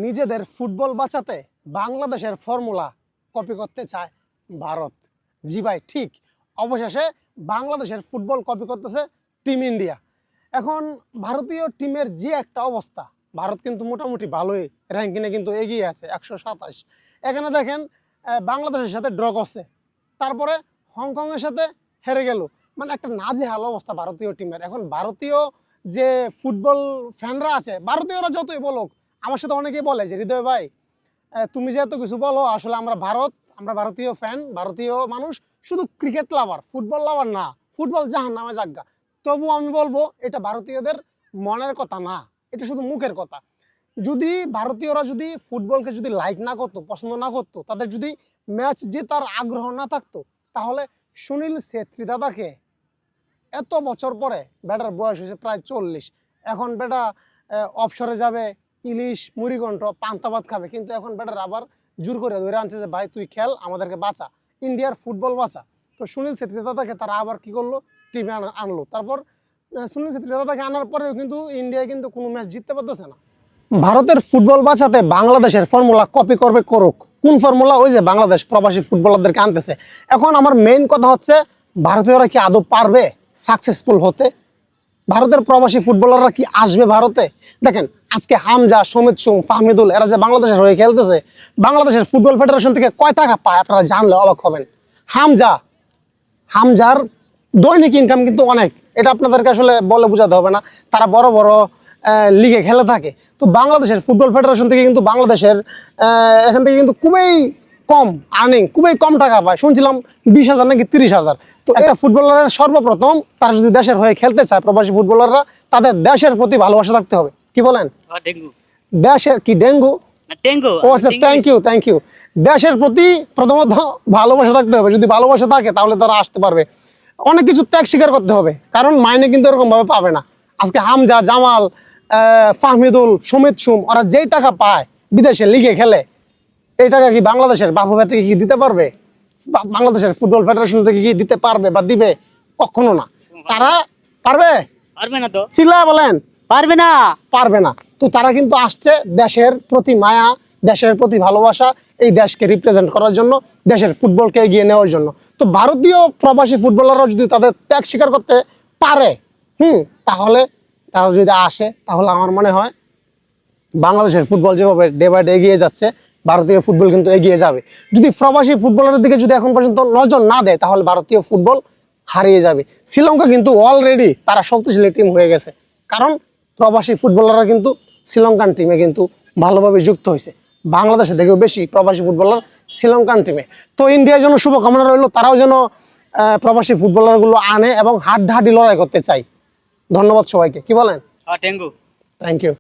নিজেদের ফুটবল বাঁচাতে বাংলাদেশের ফর্মুলা কপি করতে চায় ভারত। জি ভাই, ঠিক। অবশেষে বাংলাদেশের ফুটবল কপি করতেছে টিম ইন্ডিয়া। এখন ভারতীয় টিমের যে একটা অবস্থা, ভারত কিন্তু মোটামুটি ভালোই র্যাঙ্কিংয়ে কিন্তু এগিয়ে আছে 127। এখানে দেখেন বাংলাদেশের সাথে ড্র করছে, তারপরে হংকংয়ের সাথে হেরে গেল। মানে একটা নাজেহাল অবস্থা ভারতীয় টিমের। এখন ভারতীয় যে ফুটবল ফ্যানরা আছে, ভারতীয়রা যতই বলুক, আমার সাথে অনেকেই বলে যে হৃদয় ভাই তুমি যে এত কিছু বলো, আসলে আমরা ভারতীয় ফ্যান, ভারতীয় মানুষ শুধু ক্রিকেট লাভার, ফুটবল লাভার না। ফুটবল জাহান্নামে যাজ্ঞা। তবু আমি বলবো এটা ভারতীয়দের মনের কথা না, এটা শুধু মুখের কথা। যদি ভারতীয়রা যদি ফুটবলকে যদি লাইক না করতো, পছন্দ না করতো, তাদের যদি ম্যাচ জেতার আগ্রহ না থাকতো, তাহলে সুনীল ছেত্রী দাদাকে এত বছর পরে, বেটার বয়স হয়েছে প্রায় 40, এখন বেটা অবসরে যাবে, ইলিশ মুড়িঘণ্ট পান্তা ভাত খাবে, কিন্তু এখন বেটার আবার জোর করে ধরে আনছে যে ভাই তুই খেল, আমাদেরকে বাঁচা, ইন্ডিয়ার ফুটবল বাঁচা। তো সুনীল ছেত্রী দাদাকে তারা আবার কি করলো, টিমে আনলো। তারপর সুনীল ছেত্রী দাদাকে আনার পরেও কিন্তু ইন্ডিয়া কিন্তু কোনো ম্যাচ জিততে পারতেছে না। ভারতের ফুটবল বাঁচাতে বাংলাদেশের ফর্মুলা কপি করবে, করুক। কোন ফর্মুলা? ওই যে বাংলাদেশ প্রবাসী ফুটবলারদেরকে আনতেছে। এখন আমার মেইন কথা হচ্ছে, ভারতীয়রা কি আদৌ পারবে সাকসেসফুল হতে? ভারতের প্রবাসী ফুটবলাররা কি আসবে ভারতে? দেখেন আজকে হামজা, সমিত সুম, ফাহমিদুল, এরা যে বাংলাদেশের হয়ে খেলতেছে, বাংলাদেশের ফুটবল ফেডারেশন থেকে কয় টাকা পায় আপনারা জানলে অবাক হবেন। হামজার দৈনিক ইনকাম কিন্তু অনেক, এটা আপনাদেরকে আসলে বলে বোঝাতে হবে না। তারা বড় বড় লিগে খেলে থাকে। তো বাংলাদেশের ফুটবল ফেডারেশন থেকে কিন্তু বাংলাদেশের এখান থেকে কিন্তু খুবই কম আর্নিং, খুবই কম টাকা পায়। শুনছিলাম 20,000 নাকি 30,000। তো এটা ফুটবলারের সর্বপ্রথম তারা যদি দেশের হয়ে খেলতে চায়, প্রবাসী ফুটবলাররা, তাদের দেশের প্রতি ভালোবাসা থাকতে হবে। কি বলেন? দেশের কি ডেঙ্গু? ও আচ্ছা, থ্যাংক ইউ। দেশের প্রতি প্রথমত ভালোবাসা থাকতে হবে। যদি ভালোবাসা থাকে তাহলে তারা আসতে পারবে। অনেক কিছু ত্যাগ স্বীকার করতে হবে, কারণ মাইনে কিন্তু এরকম ভাবে পাবে না। আজকে হামজা, জামাল, ফাহমিদুল, সমিত সুম, ওরা যেই টাকা পায় বিদেশে লিগে খেলে, এই টাকা কি বাংলাদেশের বাফুফে থেকে কি দিতে পারবে? বাংলাদেশের ফুটবল ফেডারেশন থেকে কি দিতে পারবে বা দিবে? কখনো না। তারা পারবে না। তো চিল্লায় বলেন পারবে না। তো তারা কিন্তু আসছে দেশের প্রতি মায়া, দেশের প্রতি ভালোবাসা, এই দেশকে রিপ্রেজেন্ট করার জন্য, দেশের ফুটবলকে এগিয়ে নেওয়ার জন্য। তো ভারতীয় প্রবাসী ফুটবলাররা যদি তাদের ত্যাগ স্বীকার করতে পারে, তাহলে তারা যদি আসে, তাহলে আমার মনে হয় বাংলাদেশের ফুটবল যেভাবে ডে বাই ডে এগিয়ে যাচ্ছে, ভারতীয় ফুটবল কিন্তু এগিয়ে যাবে। যদি প্রবাসী ফুটবলারের দিকে যদি এখন পর্যন্ত নজর না দেয়, তাহলে ভারতীয় ফুটবল হারিয়ে যাবে। শ্রীলঙ্কা কিন্তু অলরেডি তারা শক্তিশালী টিম হয়ে গেছে, কারণ প্রবাসী ফুটবলাররা কিন্তু শ্রীলঙ্কান টিমে কিন্তু ভালোভাবে যুক্ত হয়েছে। বাংলাদেশে থেকেও বেশি প্রবাসী ফুটবলার শ্রীলঙ্কান টিমে। তো ইন্ডিয়ার জন্য শুভকামনা রইল, তারাও যেন প্রবাসী ফুটবলারগুলো আনে এবং হাড্ডাহাড্ডি লড়াই করতে চাই। ধন্যবাদ সবাইকে। কি বলেন? Thank you.